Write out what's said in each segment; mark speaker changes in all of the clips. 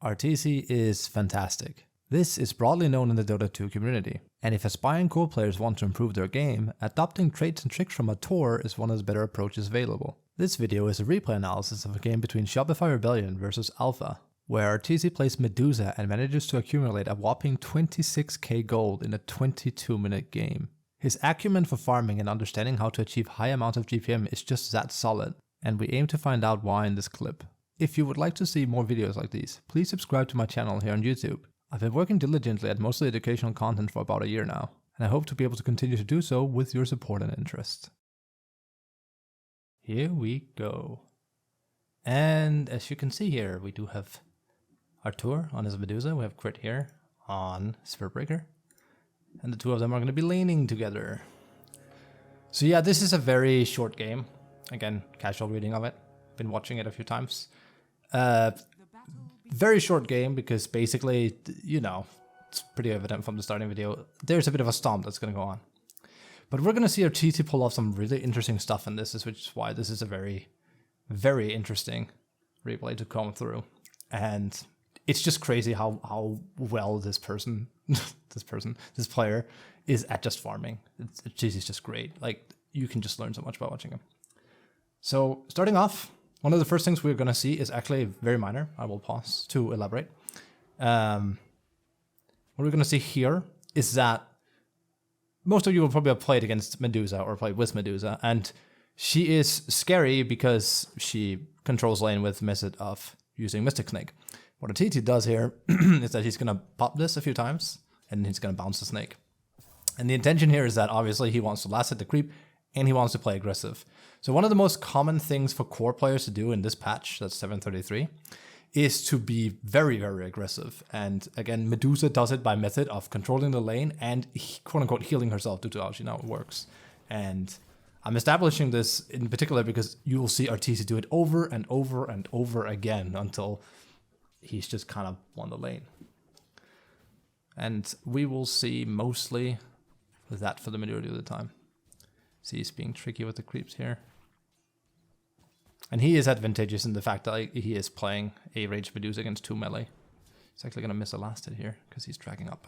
Speaker 1: RTC is fantastic. This is broadly known in the Dota 2 community, and if aspiring core players want to improve their game, adopting traits and tricks from a tour is one of the better approaches available. This video is a replay analysis of a game between Shopify Rebellion versus Alpha, where Arteezy plays Medusa and manages to accumulate a whopping 26k gold in a 22-minute game. His acumen for farming and understanding how to achieve high amounts of GPM is just that solid, and we aim to find out why in this clip. If you would like to see more videos like these, please subscribe to my channel here on YouTube. I've been working diligently at mostly educational content for about a year now, and I hope to be able to continue to do so with your support and interest. Here we go. And as you can see here, we do have Artur on his Medusa, we have Crit here on Spiritbreaker, and the two of them are going to be laning together. So yeah, this is a very short game. Again, casual reading of it. Been watching it a few times. Very short game because basically, you know, it's pretty evident from the starting video, there's a bit of a stomp that's going to go on. But we're going to see Arteezy pull off some really interesting stuff in this, which is why this is a very, very interesting replay to come through. And it's just crazy how well this player is at just farming. Arteezy's just great. Like, you can just learn so much by watching him. So starting off, one of the first things we're going to see is actually very minor. I will pause to elaborate. What we're going to see here is that most of you will probably have played against Medusa or played with Medusa, and she is scary because she controls lane with method of using Mystic Snake. What Arteezy does here is that he's going to pop this a few times, and he's going to bounce the snake. And the intention here is that obviously he wants to last hit the creep, and he wants to play aggressive. So one of the most common things for core players to do in this patch, that's 733, is to be very, very aggressive. And again, Medusa does it by method of controlling the lane and quote-unquote healing herself due to how she now works. And I'm establishing this in particular because you will see Arteezy do it over and over and over again until he's just kind of won the lane. And we will see mostly that for the majority of the time. See, he's being tricky with the creeps here. And he is advantageous in the fact that he is playing a ranged Medusa against 2 melee. He's actually going to miss a last hit here because he's tracking up.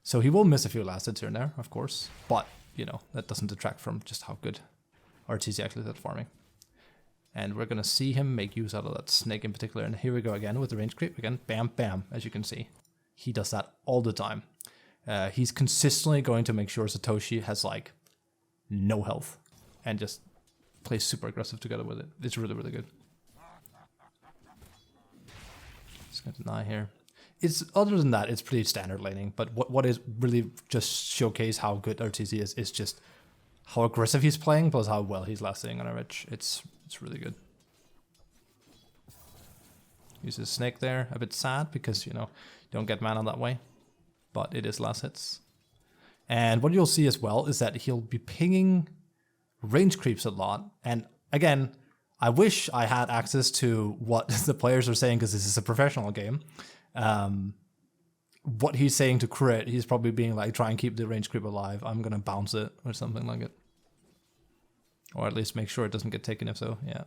Speaker 1: So he will miss a few last hits here and there, of course. But, you know, that doesn't detract from just how good Arteezy actually is at farming. And we're going to see him make use out of that snake in particular. And here we go again with the range creep. Again, bam, bam, as you can see. He does that all the time. He's consistently going to make sure Satoshi has like no health and just plays super aggressive together with it. It's really, really good. Just going to deny here. It's other than that, it's pretty standard laning. But what is really just showcase how good Arteezy is just how aggressive he's playing, plus how well he's lasting on average. It's really good. Uses snake there, a bit sad because, you know, you don't get mana that way. But it is last hits. And what you'll see as well is that he'll be pinging range creeps a lot. And again, I wish I had access to what the players are saying because this is a professional game. What he's saying to crit, he's probably being like, try and keep the range creep alive. I'm going to bounce it or something like it. Or at least make sure it doesn't get taken if so, yeah.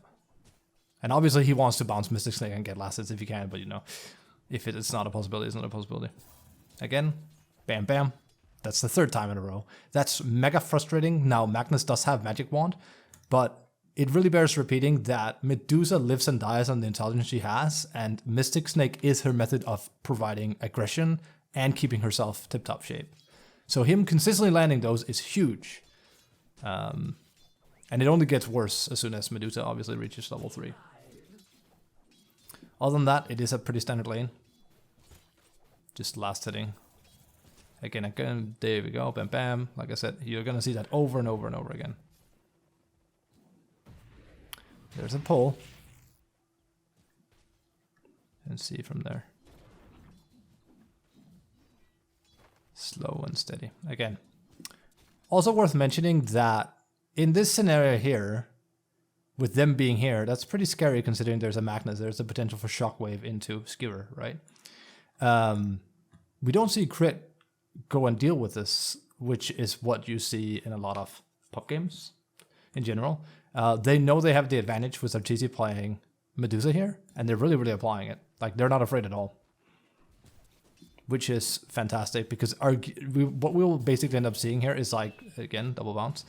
Speaker 1: And obviously he wants to bounce Mystic Snake and get last hits if he can, but you know, if it's not a possibility, it's not a possibility. Again, bam, bam. That's the third time in a row. That's mega frustrating. Now, Magnus does have Magic Wand, but it really bears repeating that Medusa lives and dies on the intelligence she has, and Mystic Snake is her method of providing aggression and keeping herself tip-top shape. So him consistently landing those is huge. And it only gets worse as soon as Medusa obviously reaches level 3. Other than that, it is a pretty standard lane. Just last hitting. Again, there we go, bam, bam. Like I said, you're gonna see that over and over and over again. There's a pull. And see from there. Slow and steady. Again. Also worth mentioning that in this scenario here, with them being here, that's pretty scary considering there's a Magnus. There's a potential for shockwave into Skewer, right? We don't see Crit go and deal with this, which is what you see in a lot of pop games in general. They know they have the advantage with Arteezy playing Medusa here, and they're really, really applying it. Like, they're not afraid at all. Which is fantastic, because what we will basically end up seeing here is, like, again, double bounce.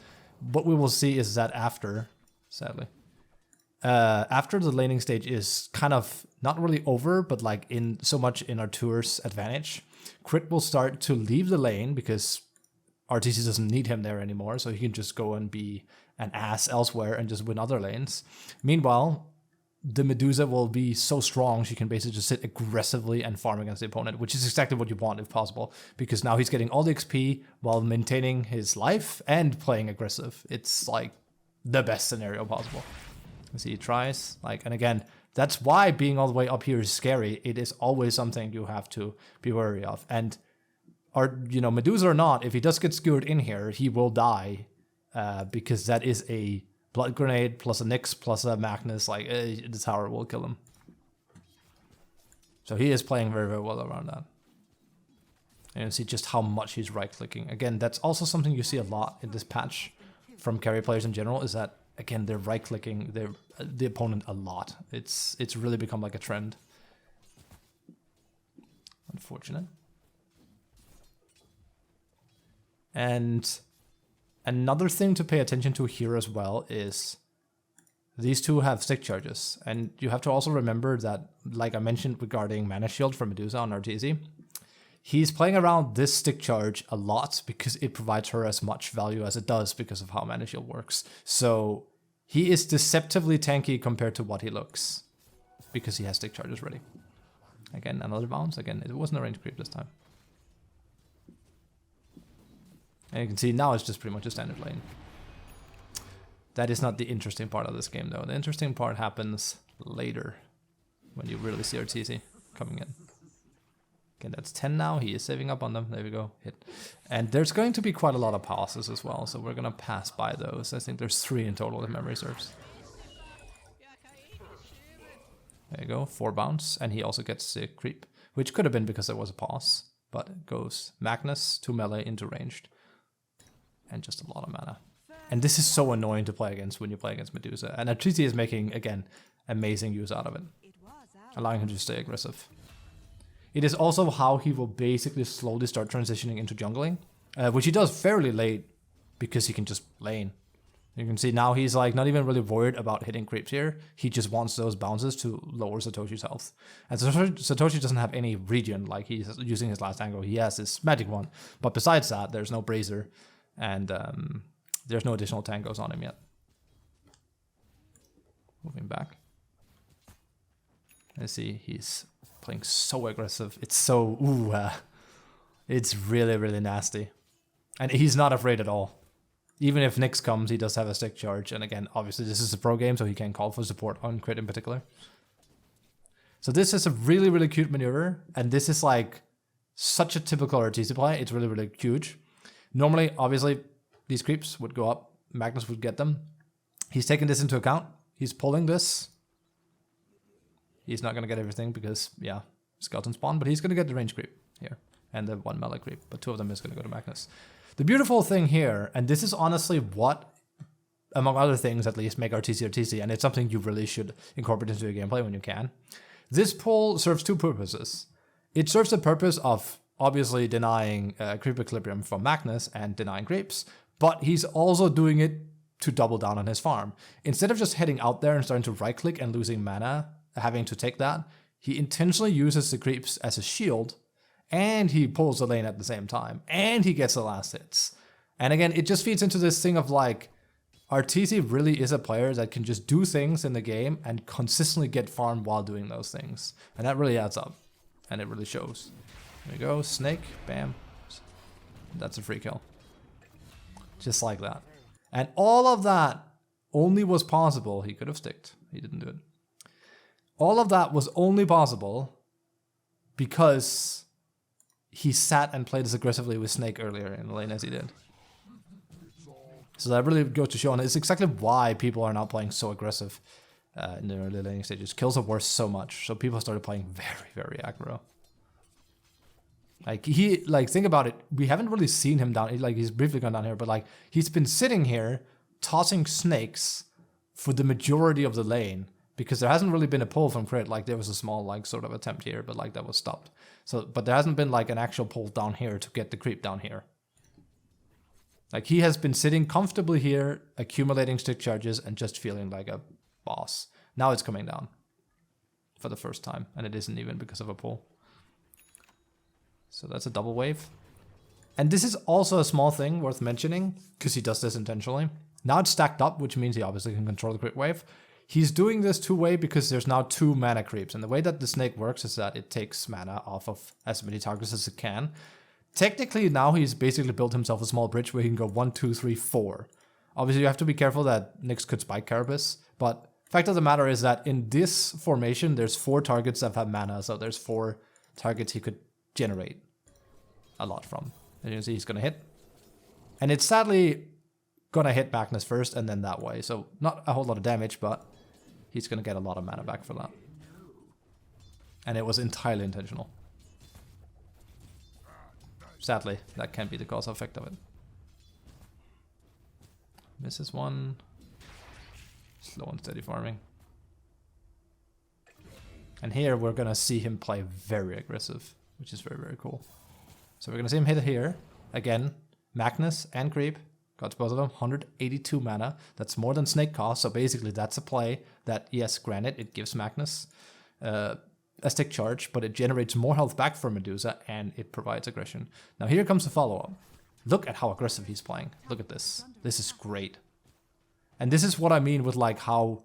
Speaker 1: What we will see is that after, sadly, after the laning stage is kind of not really over, but like in so much in Artur's advantage, Crit will start to leave the lane because RTC doesn't need him there anymore, so he can just go and be an ass elsewhere and just win other lanes. Meanwhile, the Medusa will be so strong she can basically just sit aggressively and farm against the opponent, which is exactly what you want if possible, because now he's getting all the XP while maintaining his life and playing aggressive. It's like the best scenario possible. See, he tries, like, and again, that's why being all the way up here is scary. It is always something you have to be wary of. And, Medusa or not, if he does get skewered in here, he will die, because that is a Blood Grenade plus a Nyx plus a Magnus, like, the tower will kill him. So he is playing very, very well around that. And you see just how much he's right-clicking. Again, that's also something you see a lot in this patch from carry players in general, is that, again, they're right-clicking the opponent a lot. It's really become like a trend. Unfortunate. And another thing to pay attention to here as well is these two have stick charges. And you have to also remember that, like I mentioned regarding Mana Shield for Medusa on Arteezy, he's playing around this stick charge a lot because it provides her as much value as it does because of how Mana Shield works. So he is deceptively tanky compared to what he looks because he has stick charges ready. Again, another bounce. Again, it wasn't a range creep this time. And you can see now it's just pretty much a standard lane. That is not the interesting part of this game, though. The interesting part happens later when you really see Arteezy coming in. Okay, that's 10 now. He is saving up on them. There we go. Hit. And there's going to be quite a lot of passes as well, so we're going to pass by those. I think there's 3 in total if memory serves. There you go. 4 bounce. And he also gets the creep, which could have been because there was a pause. But it goes Magnus to melee into ranged. And just a lot of mana. And this is so annoying to play against when you play against Medusa. And Arteezy is making, again, amazing use out of it. Allowing him to stay aggressive. It is also how he will basically slowly start transitioning into jungling. Which he does fairly late because he can just lane. You can see now he's like not even really worried about hitting creeps here. He just wants those bounces to lower Satoshi's health. And Satoshi doesn't have any regen, like he's using his last angle. He has his magic one. But besides that, there's no brazier. And there's no additional tangos on him yet. Moving back. Let's see, he's playing so aggressive. It's so, it's really, really nasty. And he's not afraid at all. Even if Nyx comes, he does have a stick charge. And again, obviously this is a pro game, so he can call for support on crit in particular. So this is a really, really cute maneuver. And this is like such a typical Arteezy play. It's really, really huge. Normally, obviously, these creeps would go up. Magnus would get them. He's taking this into account. He's pulling this. He's not going to get everything because, yeah, skeleton spawn. But he's going to get the range creep here. And the 1 melee creep. But 2 of them is going to go to Magnus. The beautiful thing here, and this is honestly what, among other things at least, make Arteezy Arteezy. And it's something you really should incorporate into your gameplay when you can. This pull serves 2 purposes. It serves the purpose of obviously denying creep equilibrium from Magnus and denying creeps, but he's also doing it to double down on his farm. Instead of just heading out there and starting to right click and losing mana, having to take that, he intentionally uses the creeps as a shield, and he pulls the lane at the same time, and he gets the last hits. And again, it just feeds into this thing of like, Arteezy really is a player that can just do things in the game and consistently get farm while doing those things. And that really adds up, and it really shows. There we go, snake, bam. That's a free kill. Just like that. And all of that only was possible. He could have sticked. He didn't do it. All of that was only possible because he sat and played as aggressively with Snake earlier in the lane as he did. So that really goes to show, and it's exactly why people are now playing so aggressive in the early laning stages. Kills are worth so much, so people started playing very, very aggro. Like, think about it. We haven't really seen him down. Like, he's briefly gone down here, but like, he's been sitting here tossing snakes for the majority of the lane because there hasn't really been a pull from crit. Like there was a small like sort of attempt here, but like that was stopped. So, but there hasn't been like an actual pull down here to get the creep down here. Like he has been sitting comfortably here, accumulating stick charges and just feeling like a boss. Now it's coming down for the first time, and it isn't even because of a pull. So that's a double wave. And this is also a small thing worth mentioning, because he does this intentionally. Now it's stacked up, which means he obviously can control the crit wave. He's doing this two-way because there's now 2 mana creeps. And the way that the snake works is that it takes mana off of as many targets as it can. Technically, now he's basically built himself a small bridge where he can go 1, 2, 3, 4. Obviously, you have to be careful that Nyx could spike Carapace, but fact of the matter is that in this formation, there's 4 targets that have mana, so there's 4 targets he could generate a lot from. And you can see he's gonna hit. And it's sadly gonna hit Magnus first and then that way, so not a whole lot of damage, but he's gonna get a lot of mana back for that. And it was entirely intentional. Sadly, that can't be the cause effect of it. Misses one. Slow and steady farming. And here we're gonna see him play very aggressive, which is very, very cool. So we're gonna see him hit here. Again, Magnus and creep. Got both of them, 182 mana. That's more than Snake cost, so basically that's a play that, yes, granted, it gives Magnus a stick charge, but it generates more health back for Medusa, and it provides aggression. Now here comes the follow-up. Look at how aggressive he's playing. Look at this. This is great. And this is what I mean with like how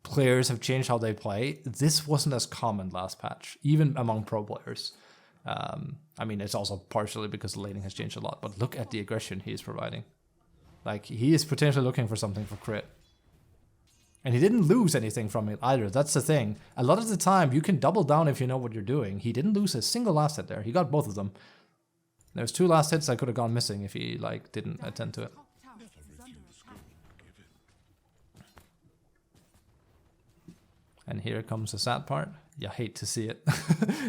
Speaker 1: players have changed how they play. This wasn't as common last patch, even among pro players. I mean, it's also partially because the laning has changed a lot, but look at the aggression he is providing. Like, he is potentially looking for something for crit. And he didn't lose anything from it either. That's the thing. A lot of the time, you can double down if you know what you're doing. He didn't lose a single last hit there. He got both of them. There's 2 last hits that could have gone missing if he, like, didn't attend to it. And here comes the sad part. You hate to see it.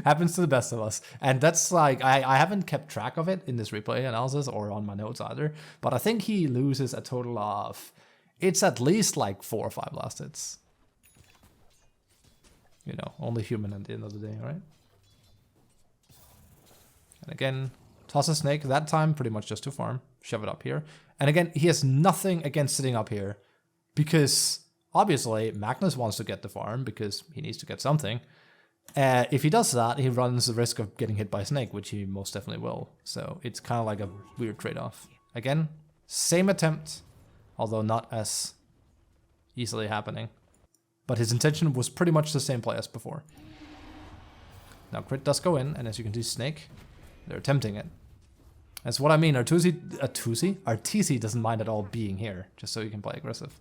Speaker 1: Happens to the best of us. And that's like, I haven't kept track of it in this replay analysis or on my notes either. But I think he loses a total of, it's at least like 4 or 5 last hits. You know, only human at the end of the day, right? And again, toss a snake. That time, pretty much just to farm. Shove it up here. And again, he has nothing against sitting up here because obviously, Magnus wants to get the farm because he needs to get something. If he does that, he runs the risk of getting hit by a snake, which he most definitely will. So it's kind of like a weird trade-off. Again, same attempt, although not as easily happening. But his intention was pretty much the same play as before. Now crit does go in, and as you can see, snake, they're attempting it. That's what I mean. Arteezy doesn't mind at all being here, just so he can play aggressive.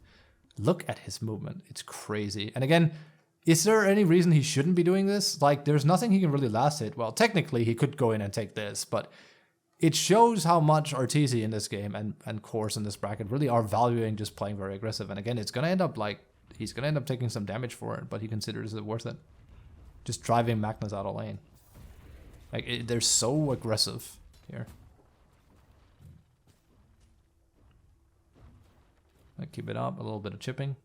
Speaker 1: Look at his movement. It's crazy. And again, is there any reason he shouldn't be doing this? Like, there's nothing he can really last hit. Well, technically, he could go in and take this, but it shows how much Arteezy in this game and Course in this bracket really are valuing just playing very aggressive. And again, it's going to end up like, he's going to end up taking some damage for it, but he considers it worth it. Just driving Magnus out of lane. Like, they're so aggressive here. Keep it up, a little bit of chipping.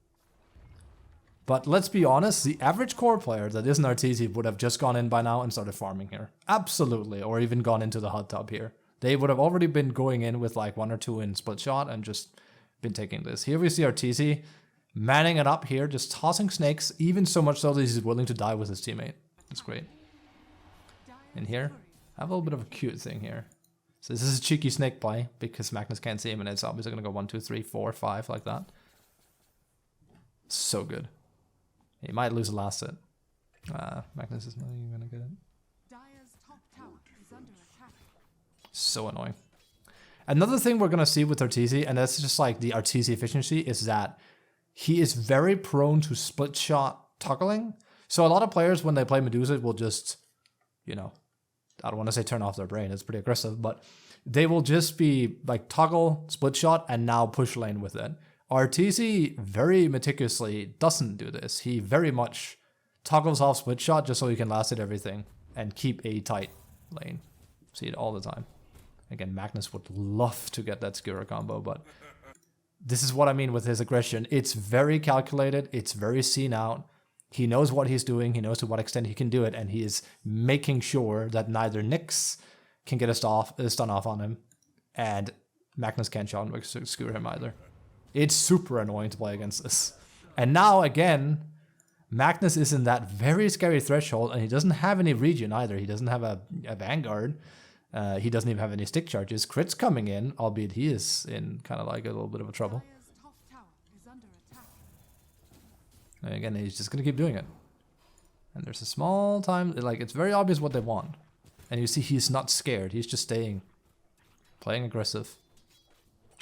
Speaker 1: But let's be honest, the average core player that isn't Arteezy would have just gone in by now and started farming here. Absolutely, or even gone into the hot tub here. They would have already been going in with like 1 or 2 in split shot and just been taking this. Here we see Arteezy manning it up here, just tossing snakes, even so much so that he's willing to die with his teammate. That's great. And here, I have a little bit of a cute thing here. So this is a cheeky snake play because Magnus can't see him and it's obviously going to go 1, 2, 3, 4, 5 like that. So good. He might lose the last hit. Magnus is not even going to get it. So annoying. Another thing we're going to see with Arteezy, and that's just like the Arteezy efficiency, is that he is very prone to split shot toggling. So a lot of players, when they play Medusa, will just, you know, I don't want to say turn off their brain, it's pretty aggressive, but they will just be like toggle, split shot, and now push lane with it. Arteezy very meticulously doesn't do this. He very much toggles off split shot just so he can last hit everything and keep a tight lane. See it all the time. Again, Magnus would love to get that Skira combo, but this is what I mean with his aggression. It's very calculated. It's very seen out. He knows what he's doing. He knows to what extent he can do it. And he is making sure that neither Nyx can get a stun off on him. And Magnus can't shot and skewer him either. It's super annoying to play against this. And now, again, Magnus is in that very scary threshold. And he doesn't have any regen either. He doesn't have a Vanguard. He doesn't even have any stick charges. Crit's coming in, albeit he is in kind of like a little bit of a trouble. And again, he's just going to keep doing it. And there's a small time, like, it's very obvious what they want. And you see he's not scared. He's just staying, playing aggressive.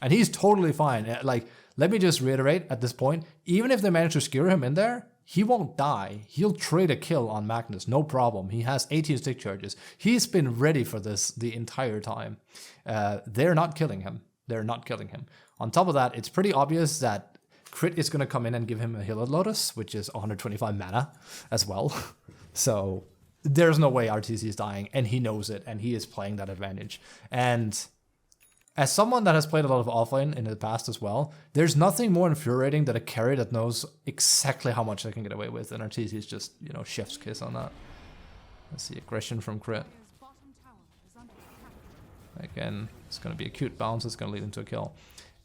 Speaker 1: And he's totally fine. Like, let me just reiterate at this point, even if they manage to skewer him in there, he won't die. He'll trade a kill on Magnus, no problem. He has 18 stick charges. He's been ready for this the entire time. They're not killing him. They're not killing him. On top of that, it's pretty obvious that Crit is going to come in and give him a Healer Lotus, which is 125 mana as well. So there's no way RTC is dying, and he knows it, and he is playing that advantage. And as someone that has played a lot of offlane in the past as well, there's nothing more infuriating than a carry that knows exactly how much they can get away with, and Arteezy is just, you know, chef's kiss on that. Let's see, aggression from Crit. Again, it's going to be a cute bounce, it's going to lead into a kill.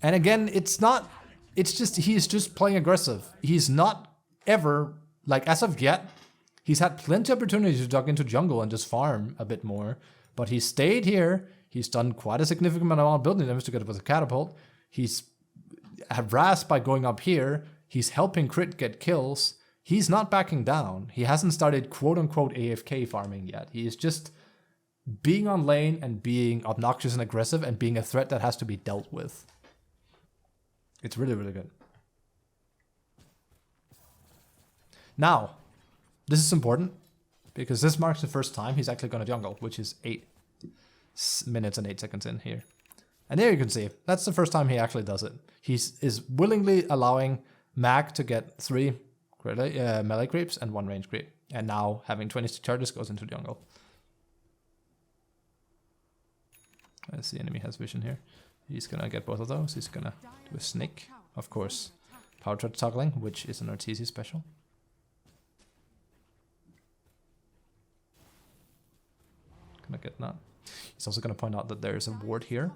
Speaker 1: And again, it's just, he's just playing aggressive. He's not ever, like, as of yet, he's had plenty of opportunities to duck into jungle and just farm a bit more, but he stayed here. He's done quite a significant amount of building damage to get up with a catapult. He's harassed by going up here. He's helping Crit get kills. He's not backing down. He hasn't started quote-unquote AFK farming yet. He is just being on lane and being obnoxious and aggressive and being a threat that has to be dealt with. It's really, really good. Now, this is important because this marks the first time he's actually going to jungle, which is 8 minutes and 8 seconds in here. And there you can see, that's the first time he actually does it. He is willingly allowing Mag to get 3 melee creeps and 1 range creep. And now, having 20 charges, goes into jungle. Let's see, enemy has vision here. He's gonna get both of those. He's gonna do a snake, of course. Power trap toggling, which is an Arteezy special. Gonna get that. He's also gonna point out that there is a ward here.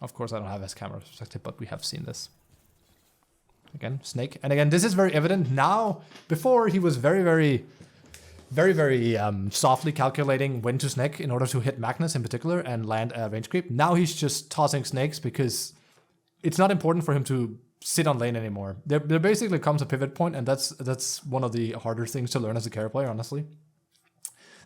Speaker 1: Of course, I don't have his camera perspective, but we have seen this. Again, snake. And again, this is very evident now. Before, he was very softly calculating when to snake in order to hit Magnus in particular and land a range creep. Now he's just tossing snakes because it's not important for him to sit on lane anymore. There basically comes a pivot point, and that's one of the harder things to learn as a carry player, honestly.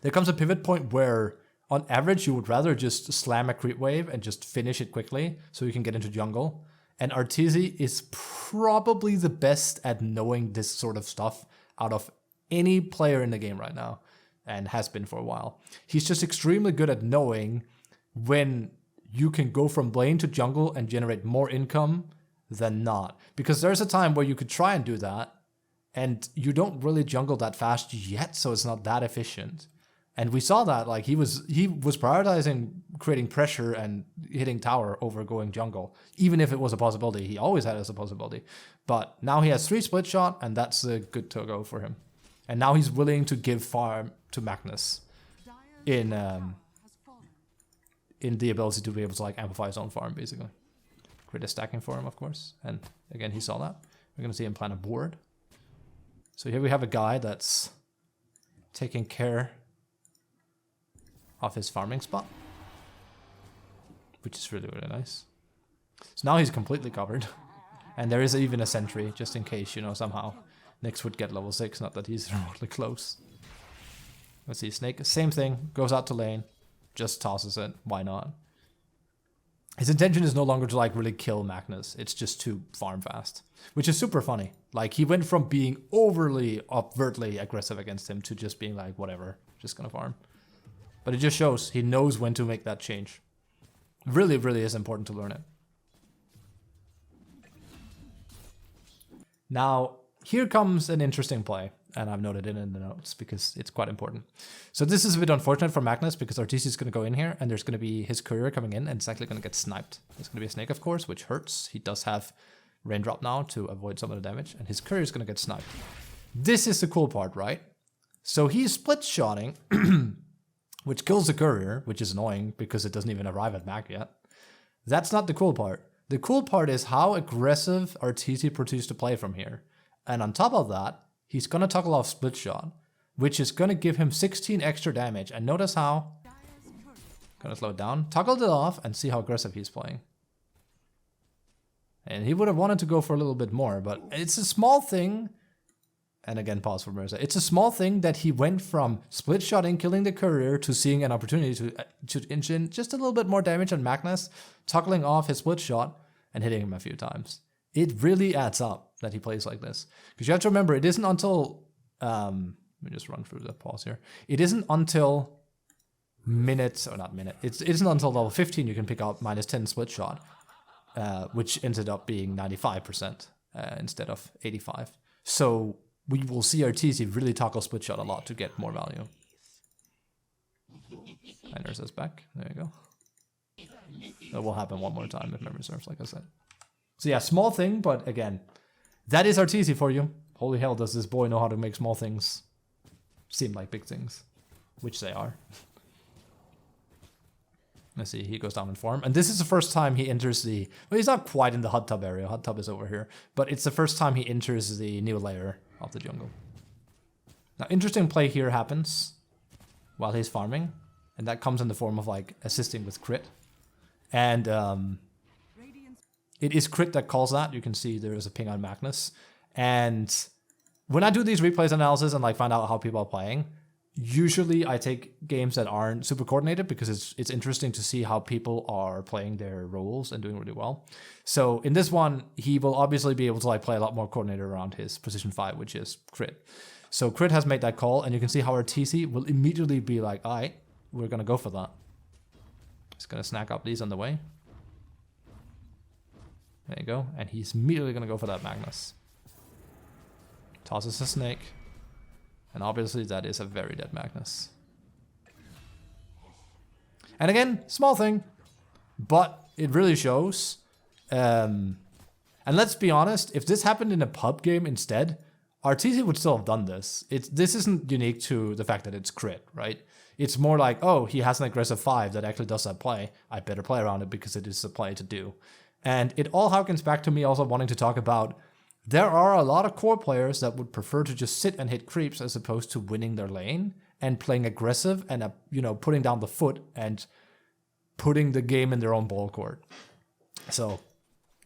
Speaker 1: There comes a pivot point where, on average, you would rather just slam a creep wave and just finish it quickly so you can get into jungle. And Arteezy is probably the best at knowing this sort of stuff out of any player in the game right now, and has been for a while. He's just extremely good at knowing when you can go from lane to jungle and generate more income than not. Because there's a time where you could try and do that, and you don't really jungle that fast yet, so it's not that efficient. And we saw that, like, he was prioritizing creating pressure and hitting tower over going jungle, even if it was a possibility. He always had it as a possibility. But now he has 3 split shot, and that's a good to go for him. And now he's willing to give farm to Magnus in the ability to be able to, like, amplify his own farm, basically. Create a stacking for him, of course. And again, he saw that. We're going to see him plan a board. So here we have a guy that's taking care of his farming spot, which is really, really nice. So now he's completely covered. And there is even a sentry, just in case, you know, somehow Nyx would get level 6, not that he's remotely close. Let's see, Snake, same thing, goes out to lane, just tosses it, why not? His intention is no longer to, like, really kill Magnus, it's just to farm fast, which is super funny. Like, he went from being overtly aggressive against him to just being like, whatever, just gonna farm. But it just shows he knows when to make that change. Really, really is important to learn it. Now, here comes an interesting play. And I've noted it in the notes because it's quite important. So this is a bit unfortunate for Magnus because Arteezy is going to go in here and there's going to be his courier coming in and it's actually going to get sniped. There's going to be a snake, of course, which hurts. He does have raindrop now to avoid some of the damage and his courier is going to get sniped. This is the cool part, right? So he's split-shotting, which kills the courier, which is annoying because it doesn't even arrive at mag yet. That's not the cool part. The cool part is how aggressive Arteezy produced to play from here. And on top of that, he's going to toggle off split shot, which is going to give him 16 extra damage. And notice how, going to slow it down, toggled it off and see how aggressive he's playing. And he would have wanted to go for a little bit more, but it's a small thing. And again, pause for Mirza. It's a small thing that he went from split shotting, killing the courier, to seeing an opportunity to inch in just a little bit more damage on Magnus, toggling off his split shot and hitting him a few times. It really adds up that he plays like this. Because you have to remember, it isn't until... let me just run through the pause here. It isn't until minutes, or not minute, it isn't until level 15 you can pick out -10 split shot, which ended up being 95% instead of 85. So we will see Arteezy really toggle split shot a lot to get more value. And there's us back. There you go. That will happen one more time if memory serves, like I said. So yeah, small thing, but again, that is Arteezy for you. Holy hell, does this boy know how to make small things seem like big things, which they are. Let's see, he goes down in form. And this is the first time he enters the... Well, he's not quite in the hot tub area. Hot tub is over here. But it's the first time he enters the new layer of the jungle. Now, interesting play here happens while he's farming. And that comes in the form of, like, assisting with crit. And it is crit that calls that. You can see there is a ping on Magnus. And when I do these replays analysis and, like, find out how people are playing... Usually I take games that aren't super coordinated because it's interesting to see how people are playing their roles and doing really well. So in this one, he will obviously be able to like play a lot more coordinated around his position 5, which is crit. So crit has made that call, and you can see how Arteezy will immediately be like, all right, we're going to go for that. He's going to snack up these on the way. There you go. And he's immediately going to go for that Magnus. Tosses a snake. And obviously that is a very dead Magnus. And again, small thing, but it really shows. And let's be honest, if this happened in a pub game instead, Arteezy would still have done this. This isn't unique to the fact that it's crit, right? It's more like, oh, he has an aggressive 5 that actually does that play. I better play around it because it is a play to do. And it all harkens back to me also wanting to talk about there are a lot of core players that would prefer to just sit and hit creeps as opposed to winning their lane and playing aggressive and, putting down the foot and putting the game in their own ball court. So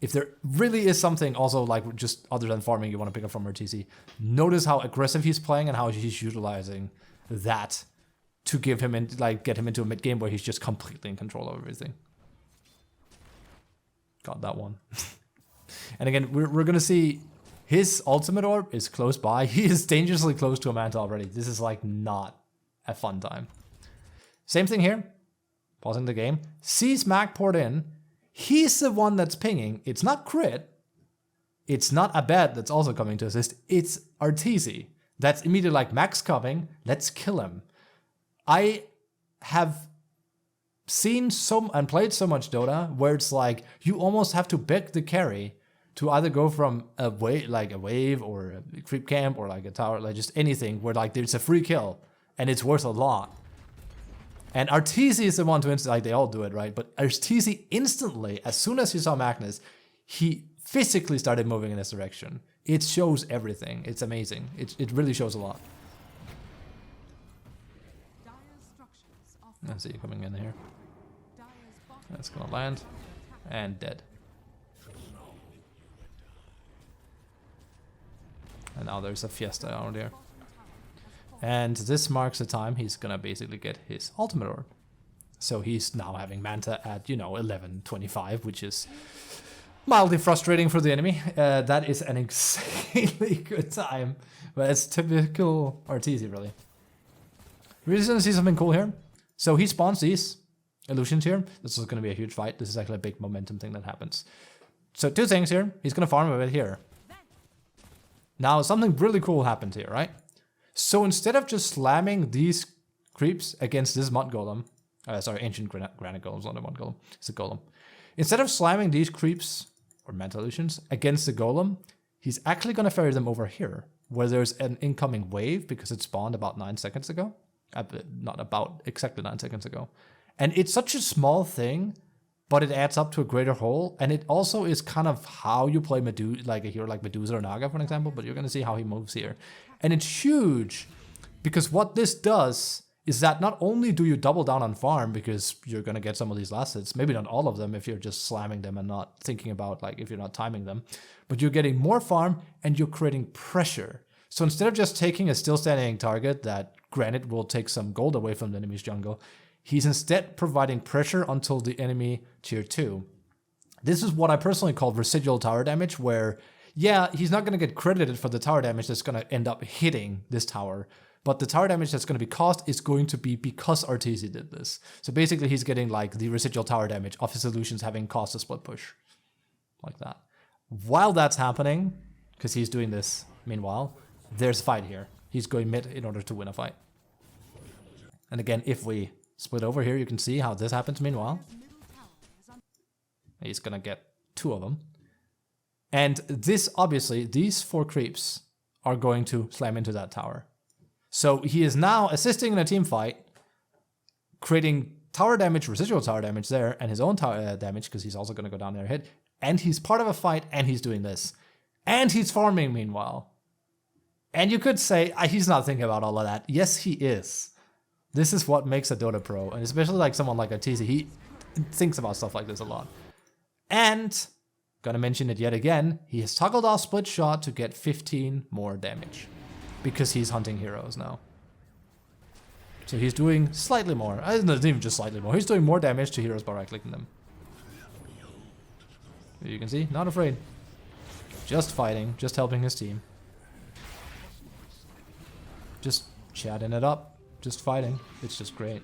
Speaker 1: if there really is something also like just other than farming you want to pick up from Arteezy, notice how aggressive he's playing and how he's utilizing that to give him in, like get him into a mid game where he's just completely in control of everything. Got that one. And again, we're going to see his ultimate orb is close by. He is dangerously close to a Manta already. This is like not a fun time. Same thing here. Pausing the game. Sees Mag poured in. He's the one that's pinging. It's not crit. It's not Abed that's also coming to assist. It's Arteezy. That's immediately like, Mag's coming. Let's kill him. I have seen and played so much Dota where it's like you almost have to beg the carry to either go from a wave or a creep camp or like a tower, like just anything where like there's a free kill and it's worth a lot. And Arteezy is the one to like they all do it, right? But Arteezy instantly, as soon as he saw Magnus, he physically started moving in this direction. It shows everything. It's amazing. It really shows a lot. I see you coming in here. That's gonna land. And dead. And now there's a Fiesta out there. And this marks the time he's gonna basically get his ultimate orb. So he's now having Manta at, 11:25, which is mildly frustrating for the enemy. That is an insanely good time. But it's typical Arteezy, really. We're just gonna see something cool here. So he spawns these illusions here. This is going to be a huge fight. This is actually a big momentum thing that happens. So 2 things here. He's going to farm a bit here. Now something really cool happened here, right? So instead of just slamming these creeps against this mud golem, sorry, ancient granite golem's not a mud golem, it's a golem. Instead of slamming these creeps, or mental illusions, against the golem, he's actually going to ferry them over here, where there's an incoming wave because it spawned about 9 seconds ago. Not about, exactly 9 seconds ago. And it's such a small thing, but it adds up to a greater whole. And it also is kind of how you play Medusa, like a hero like Medusa or Naga, for example, but you're going to see how he moves here. And it's huge, because what this does is that not only do you double down on farm, because you're going to get some of these last hits, maybe not all of them if you're just slamming them and not thinking about, like, if you're not timing them, but you're getting more farm and you're creating pressure. So instead of just taking a still standing target that, granted, will take some gold away from the enemy's jungle, he's instead providing pressure until the enemy tier 2. This is what I personally call residual tower damage, where, yeah, he's not going to get credited for the tower damage that's going to end up hitting this tower, but the tower damage that's going to be caused is going to be because Arteezy did this. So basically he's getting like the residual tower damage of his illusions having caused a split push. Like that. While that's happening, because he's doing this meanwhile, there's a fight here. He's going mid in order to win a fight. And again, if we split over here, you can see how this happens meanwhile. He's going to get 2 of them. And this, obviously, these 4 creeps are going to slam into that tower. So he is now assisting in a team fight, creating tower damage, residual tower damage there, and his own tower damage, because he's also going to go down there and hit. And he's part of a fight, and he's doing this. And he's farming meanwhile. And you could say, he's not thinking about all of that. Yes, he is. This is what makes a Dota pro, and especially like someone like Arteezy, he thinks about stuff like this a lot. And, gonna mention it yet again, he has toggled off split shot to get 15 more damage. Because he's hunting heroes now. So he's doing slightly more. Not even just slightly more. He's doing more damage to heroes by right-clicking them. You can see, not afraid. Just fighting, just helping his team. Just chatting it up, just fighting. It's just great.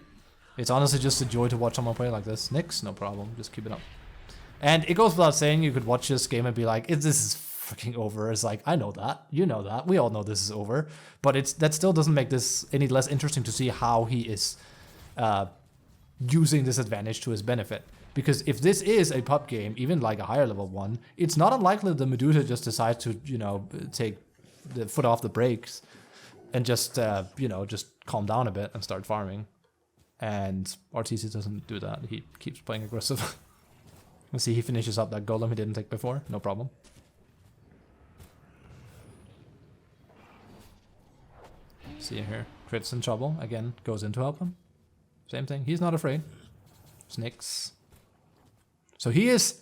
Speaker 1: It's honestly just a joy to watch someone play like this. Nyx, no problem, just keep it up. And it goes without saying, you could watch this game and be like, this is freaking over. It's like, I know that, you know that, we all know this is over. But that still doesn't make this any less interesting to see how he is using this advantage to his benefit. Because if this is a pub game, even like a higher level one, it's not unlikely the Medusa just decides to, you know, take the foot off the brakes and just, you know, just calm down a bit and start farming. And Arteezy doesn't do that. He keeps playing aggressive. Let's see, he finishes up that golem he didn't take before. No problem. See here, Crit's in trouble. Again, goes in to help him. Same thing, he's not afraid. Snicks. So he is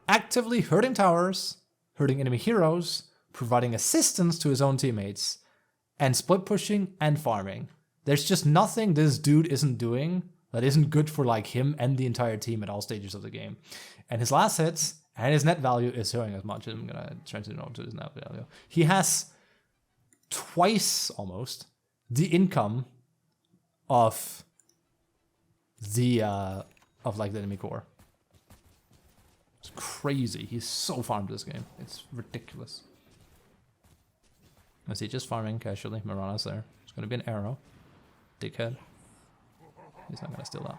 Speaker 1: actively hurting towers, hurting enemy heroes, providing assistance to his own teammates, and split pushing and farming. There's just nothing this dude isn't doing that isn't good for like him and the entire team at all stages of the game. And his last hits and his net value is showing as much. I'm gonna transition over to his net value. He has twice almost the income of the like the enemy core. It's crazy. He's so farmed this game. It's ridiculous. Let's see, just farming casually. Mirana's there. It's gonna be an arrow. Dickhead. He's not gonna steal that.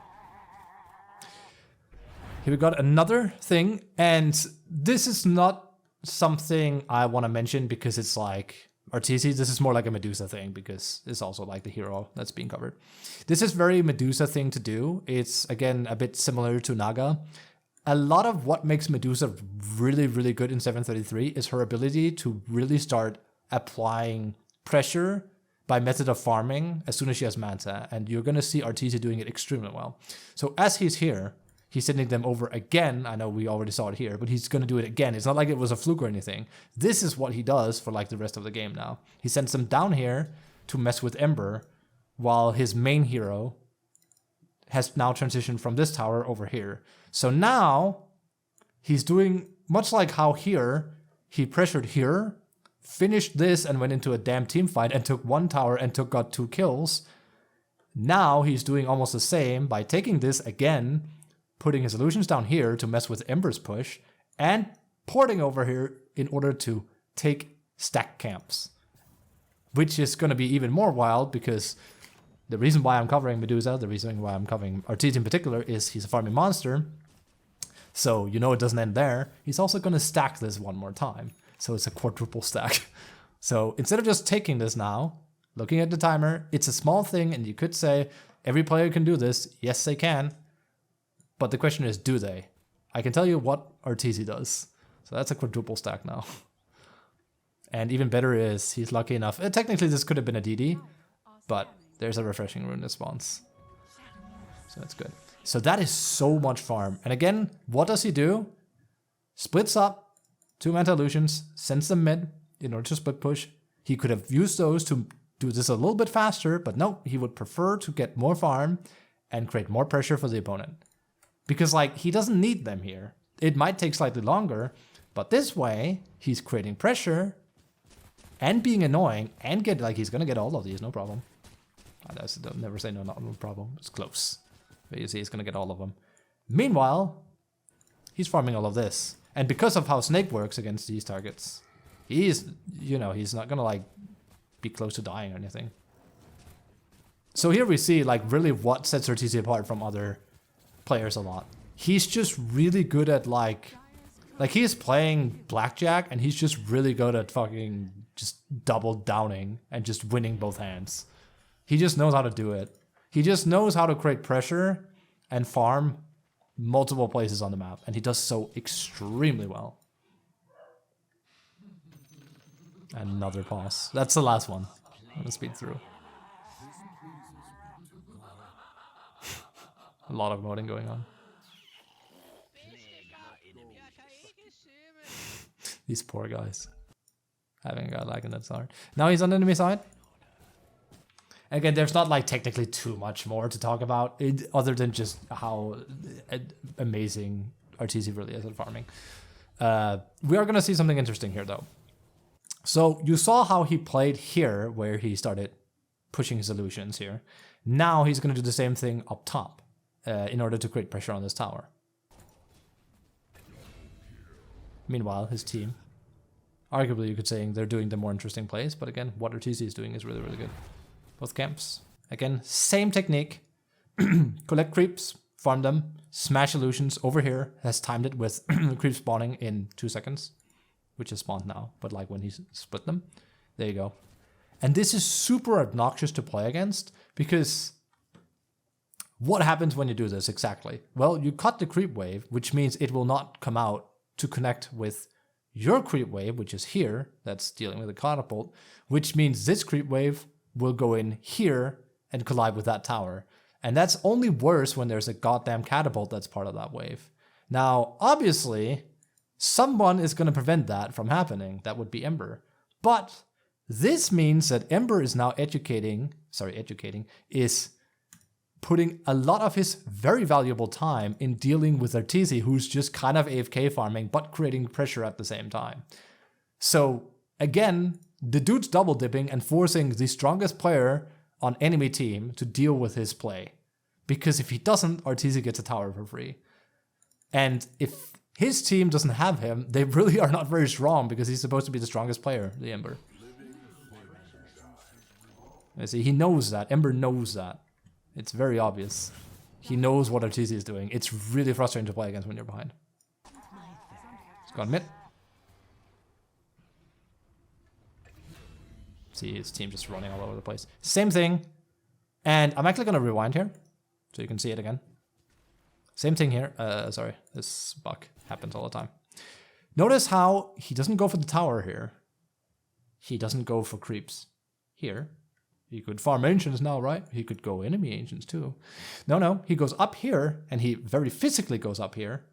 Speaker 1: Here we got another thing, and this is not something I want to mention because it's like Arteezy. This is more like a Medusa thing because it's also like the hero that's being covered. This is very Medusa thing to do. It's again a bit similar to Naga. A lot of what makes Medusa really, really good in 733 is her ability to really start applying pressure by method of farming as soon as she has Manta, and you're going to see Arteezy doing it extremely well. So as he's here, he's sending them over again. I know we already saw it here, but he's going to do it again. It's not like it was a fluke or anything. This is what he does for like the rest of the game now. He sends them down here to mess with Ember, while his main hero has now transitioned from this tower over here. So now he's doing much like how here he pressured here, finished this and went into a damn team fight and took one tower and got 2 kills. Now he's doing almost the same by taking this again, putting his illusions down here to mess with Ember's push, and porting over here in order to take stack camps. which is going to be even more wild because the reason why I'm covering Medusa, the reason why I'm covering Arteezy in particular, is he's a farming monster. So you know it doesn't end there. He's also going to stack this one more time. So it's a quadruple stack. So instead of just taking this now, looking at the timer, it's a small thing, and you could say every player can do this. Yes, they can. But the question is, do they? I can tell you what Arteezy does. So that's a quadruple stack now. And even better is he's lucky enough. Technically, this could have been a DD, but there's a refreshing rune response. So that's good. So that is so much farm. And again, what does he do? Splits up 2 Manta Illusions, sends them mid in order to split push. He could have used those to do this a little bit faster, but no, he would prefer to get more farm and create more pressure for the opponent. Because like, he doesn't need them here. It might take slightly longer, but this way, he's creating pressure and being annoying and get, like, he's gonna get all of these, no problem. Don't never say no, not no problem. It's close. But you see, he's gonna get all of them. Meanwhile, he's farming all of this. And because of how Snake works against these targets, he's, you know, he's not gonna like be close to dying or anything. So here we see like really what sets Arteezy apart from other players a lot. He's just really good at like he's playing blackjack and he's just really good at fucking just double downing and just winning both hands. He just knows how to do it. He just knows how to create pressure and farm multiple places on the map, and he does so extremely well. Another pause. That's the last one. I'm gonna speed through. A lot of emoting going on. These poor guys. Having a guy like that hard. Now he's on the enemy side. Again, there's not like technically too much more to talk about other than just how amazing Arteezy really is at farming. We are going to see something interesting here though. So you saw how he played here where he started pushing his illusions here. Now he's going to do the same thing up top in order to create pressure on this tower. Meanwhile, his team, arguably you could say they're doing the more interesting plays, but again, what Arteezy is doing is really, really good. Both camps. Again, same technique. Collect creeps, farm them, smash illusions over here. Has timed it with creeps spawning in 2 seconds, which is spawned now, but like when he split them. There you go. And this is super obnoxious to play against because what happens when you do this exactly? Well, you cut the creep wave, which means it will not come out to connect with your creep wave, which is here, that's dealing with a catapult, which means this creep wave will go in here and collide with that tower. And that's only worse when there's a goddamn catapult that's part of that wave. Now, obviously, someone is going to prevent that from happening. That would be Ember. But this means that Ember is now is putting a lot of his very valuable time in dealing with Arteezy, who's just kind of AFK farming, but creating pressure at the same time. So, again, the dude's double dipping and forcing the strongest player on enemy team to deal with his play. Because if he doesn't, Arteezy gets a tower for free. And if his team doesn't have him, they really are not very strong because he's supposed to be the strongest player, the Ember. You see, he knows that. Ember knows that. It's very obvious. He knows what Arteezy is doing. It's really frustrating to play against when you're behind. He's gone mid. See his team just running all over the place. Same thing. And I'm actually going to rewind here so you can see it again. Same thing here. Sorry, this bug happens all the time. Notice how he doesn't go for the tower here. He doesn't go for creeps here. He could farm ancients now, right? He could go enemy ancients too. No, he goes up here, and he very physically goes up here.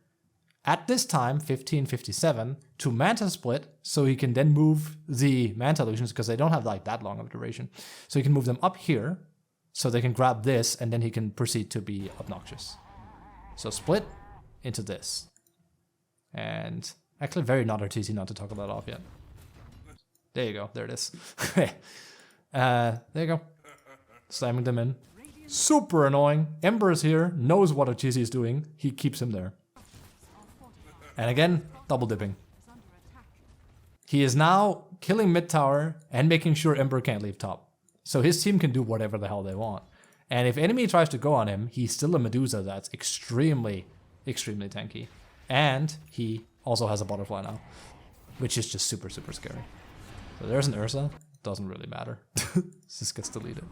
Speaker 1: At this time, 1557, to Manta split, so he can then move the Manta illusions, because they don't have like that long of a duration. So he can move them up here, so they can grab this, and then he can proceed to be obnoxious. So split into this. And actually very not Arteezy not to toggle that off yet. There you go, there it is. There you go. Slamming them in. Super annoying. Ember is here, knows what Arteezy is doing. He keeps him there. And again, double dipping. He is now killing mid tower and making sure Ember can't leave top. So his team can do whatever the hell they want. And if enemy tries to go on him, he's still a Medusa that's extremely, extremely tanky. And he also has a butterfly now, which is just super, super scary. So there's an Ursa. Doesn't really matter. Just gets deleted.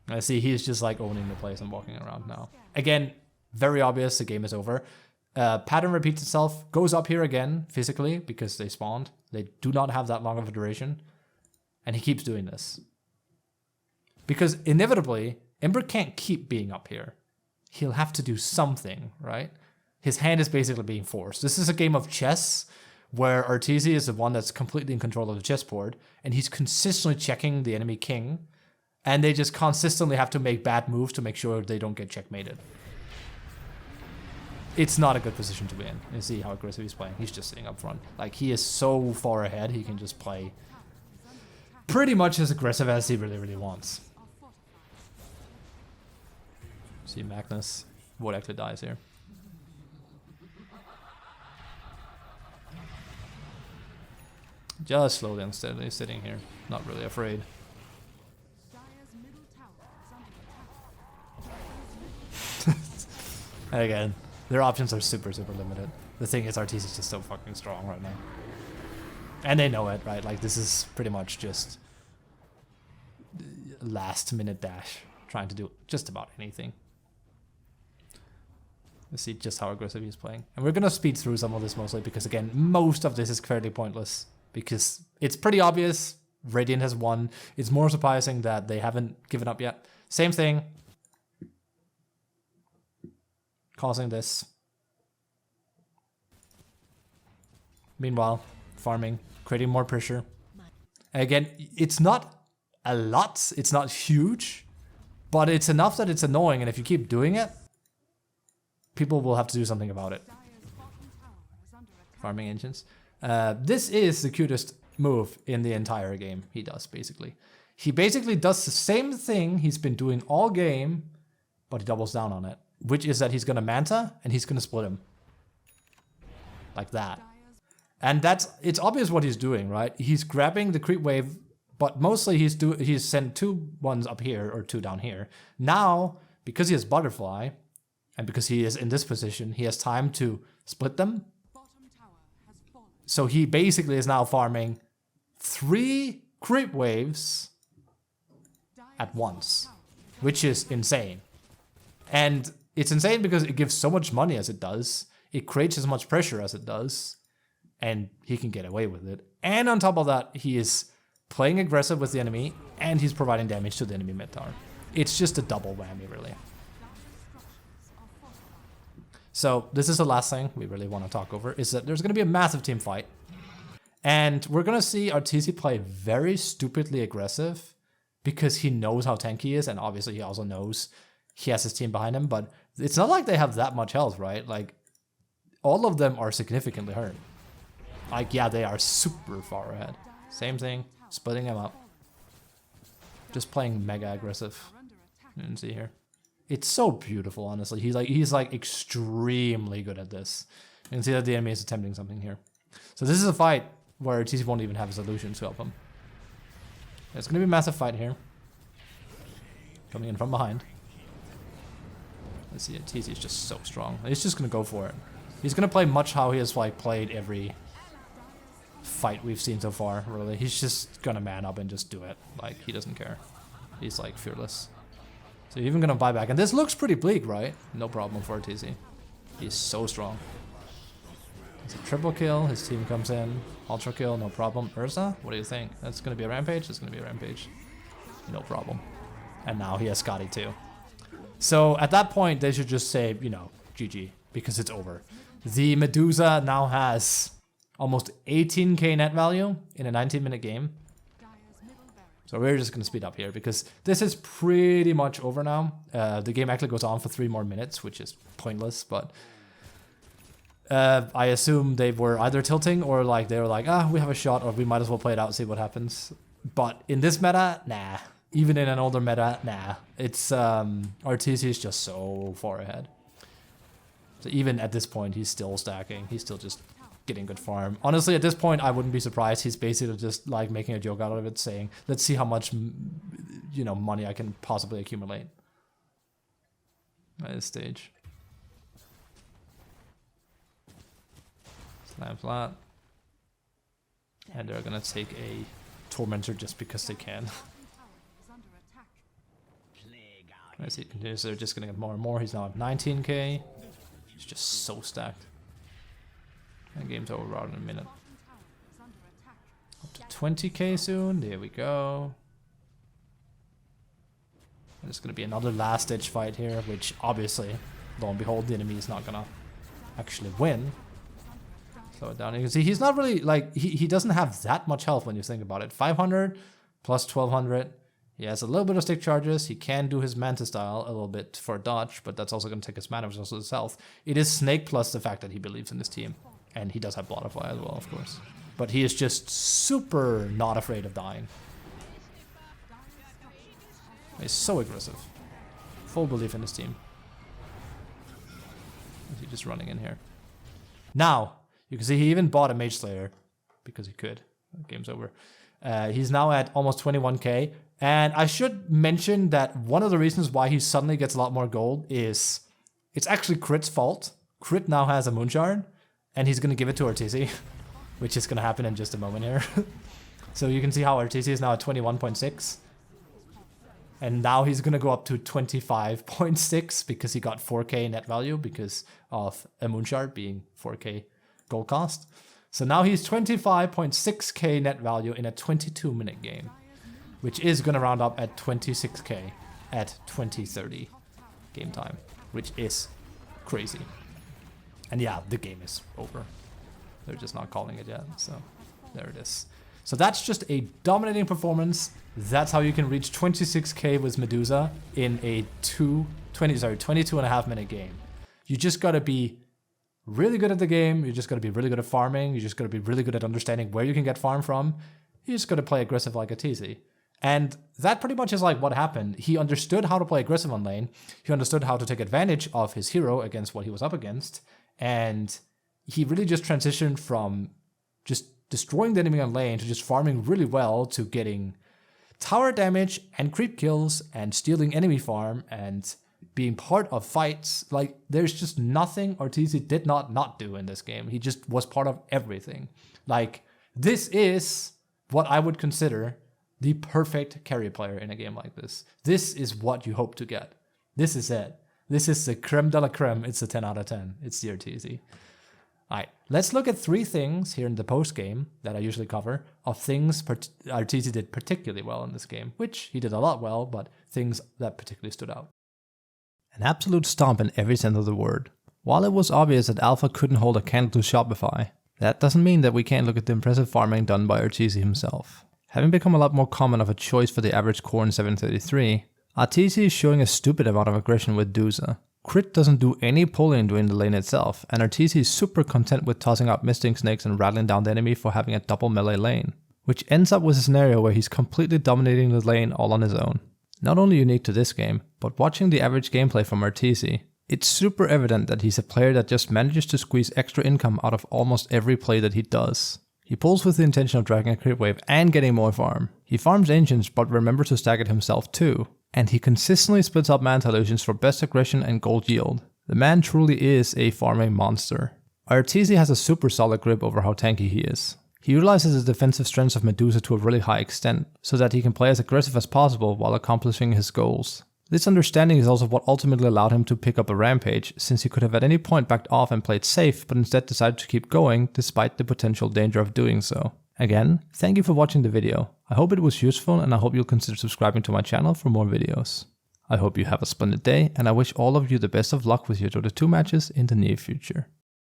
Speaker 1: I see he's just like owning the place and walking around now. Again, very obvious the game is over. Pattern repeats itself, goes up here again physically because they spawned. They do not have that long of a duration. And he keeps doing this. Because inevitably, Ember can't keep being up here. He'll have to do something, right? His hand is basically being forced. This is a game of chess where Arteezy is the one that's completely in control of the chessboard, and he's consistently checking the enemy king, and they just consistently have to make bad moves to make sure they don't get checkmated. It's not a good position to be in. You see how aggressive he's playing. He's just sitting up front. Like, he is so far ahead, he can just play pretty much as aggressive as he really, really wants. See Magnus would actually dies here. Just slowly and steadily sitting here, not really afraid. And again, their options are super, super limited. The thing is, Arteezy is just so fucking strong right now. And they know it, right? Like, this is pretty much just last minute dash, trying to do just about anything. Let's see just how aggressive he's playing. And we're gonna speed through some of this mostly because, again, most of this is fairly pointless. Because it's pretty obvious Radiant has won. It's more surprising that they haven't given up yet. Same thing. Causing this. Meanwhile, farming, creating more pressure. And again, it's not a lot. It's not huge. But it's enough that it's annoying. And if you keep doing it, people will have to do something about it. Farming engines. This is the cutest move in the entire game he does, basically. He basically does the same thing he's been doing all game, but he doubles down on it. Which is that he's going to Manta, and he's going to split him. Like that. And it's obvious what he's doing, right? He's grabbing the creep wave, but mostly he's sent 2 ones up here, or 2 down here. Now, because he has Butterfly, and because he is in this position, he has time to split them. So he basically is now farming 3 creep waves at once, which is insane. And it's insane because it gives so much money as it does. It creates as much pressure as it does. And he can get away with it. And on top of that, he is playing aggressive with the enemy and he's providing damage to the enemy mid tower. It's just a double whammy, really. So this is the last thing we really want to talk over, is that there's going to be a massive team fight. And we're going to see Arteezy play very stupidly aggressive because he knows how tanky he is, and obviously he also knows he has his team behind him, but it's not like they have that much health, right? Like, all of them are significantly hurt. Like, yeah, they are super far ahead. Same thing, splitting them up. Just playing mega aggressive. You can see here. It's so beautiful, honestly. He's like extremely good at this. You can see that the enemy is attempting something here. So this is a fight where Arteezy won't even have a solution to help him. It's gonna be a massive fight here. Coming in from behind. Let's see, Arteezy is just so strong. He's just gonna go for it. He's gonna play much how he has like played every fight we've seen so far, really. He's just gonna man up and just do it. Like, he doesn't care. He's like fearless. So even gonna buy back. And this looks pretty bleak, right? No problem for Arteezy. He's so strong. It's a triple kill. His team comes in. Ultra kill, no problem. Ursa, what do you think? That's gonna be a rampage? It's gonna be a rampage. No problem. And now he has Scotty too. So at that point, they should just say, you know, GG, because it's over. The Medusa now has almost 18k net value in a 19-minute game. So we're just going to speed up here because this is pretty much over now. The game actually goes on for 3 more minutes, which is pointless, but I assume they were either tilting or like they were like, we have a shot, or we might as well play it out and see what happens. But in this meta, nah. Even in an older meta, nah. It's Arteezy is just so far ahead. So even at this point, he's still stacking. He's still just getting good farm. Honestly, at this point, I wouldn't be surprised. He's basically just like making a joke out of it, saying, let's see how much, you know, money I can possibly accumulate at this stage. Slam flat. And they're gonna take a Tormentor just because they can. As he continues, they're just gonna get more and more. He's now at 19k. He's just so stacked. And game's over around in a minute. Up to 20k soon. There we go. And it's gonna be another last ditch fight here, which obviously, lo and behold, the enemy is not gonna actually win. Slow it down. You can see he's not really like he doesn't have that much health when you think about it. 500 plus 1200. He has a little bit of stick charges. He can do his Manta style a little bit for a dodge, but that's also going to take his mana, which is also his health. It is Snake plus the fact that he believes in this team. And he does have Butterfly as well, of course. But he is just super not afraid of dying. He's so aggressive. Full belief in his team. He's just running in here. Now, you can see he even bought a Mage Slayer because he could. Game's over. He's now at almost 21k. And I should mention that one of the reasons why he suddenly gets a lot more gold is it's actually Crit's fault. Crit now has a Moonshard, and he's going to give it to Arteezy, which is going to happen in just a moment here. So you can see how Arteezy is now at 21.6. And now he's going to go up to 25.6 because he got 4k net value because of a Moonshard being 4k gold cost. So now he's 25.6k net value in a 22-minute game, which is going to round up at 26k at 2030 game time, which is crazy. And yeah, the game is over. They're just not calling it yet, so there it is. So that's just a dominating performance. That's how you can reach 26k with Medusa in a 22.5-minute game. You just got to be really good at the game. You just got to be really good at farming. You just got to be really good at understanding where you can get farm from. You just got to play aggressive like Arteezy. And that pretty much is like what happened. He understood how to play aggressive on lane. He understood how to take advantage of his hero against what he was up against. And he really just transitioned from just destroying the enemy on lane to just farming really well to getting tower damage and creep kills and stealing enemy farm and being part of fights. Like, there's just nothing Arteezy did not do in this game. He just was part of everything. Like, this is what I would consider the perfect carry player in a game like this. This is what you hope to get. This is it. This is the creme de la creme. It's a 10 out of 10. It's the Arteezy. Alright, let's look at 3 things here in the post game that I usually cover of things Arteezy did particularly well in this game, which he did a lot well, but things that particularly stood out. An absolute stomp in every sense of the word. While it was obvious that Alpha couldn't hold a candle to Shopify, that doesn't mean that we can't look at the impressive farming done by Arteezy himself. Having become a lot more common of a choice for the average core in 733, Arteezy is showing a stupid amount of aggression with Medusa. Crit doesn't do any pulling during the lane itself, and Arteezy is super content with tossing out misting snakes and rattling down the enemy for having a double melee lane, which ends up with a scenario where he's completely dominating the lane all on his own. Not only unique to this game, but watching the average gameplay from Arteezy, it's super evident that he's a player that just manages to squeeze extra income out of almost every play that he does. He pulls with the intention of dragging a crit wave and getting more farm. He farms ancients but remembers to stack it himself too. And he consistently splits up Manta illusions for best aggression and gold yield. The man truly is a farming monster. Arteezy has a super solid grip over how tanky he is. He utilizes the defensive strengths of Medusa to a really high extent, so that he can play as aggressive as possible while accomplishing his goals. This understanding is also what ultimately allowed him to pick up a rampage, since he could have at any point backed off and played safe, but instead decided to keep going despite the potential danger of doing so. Again, thank you for watching the video. I hope it was useful, and I hope you'll consider subscribing to my channel for more videos. I hope you have a splendid day, and I wish all of you the best of luck with your Dota 2 matches in the near future.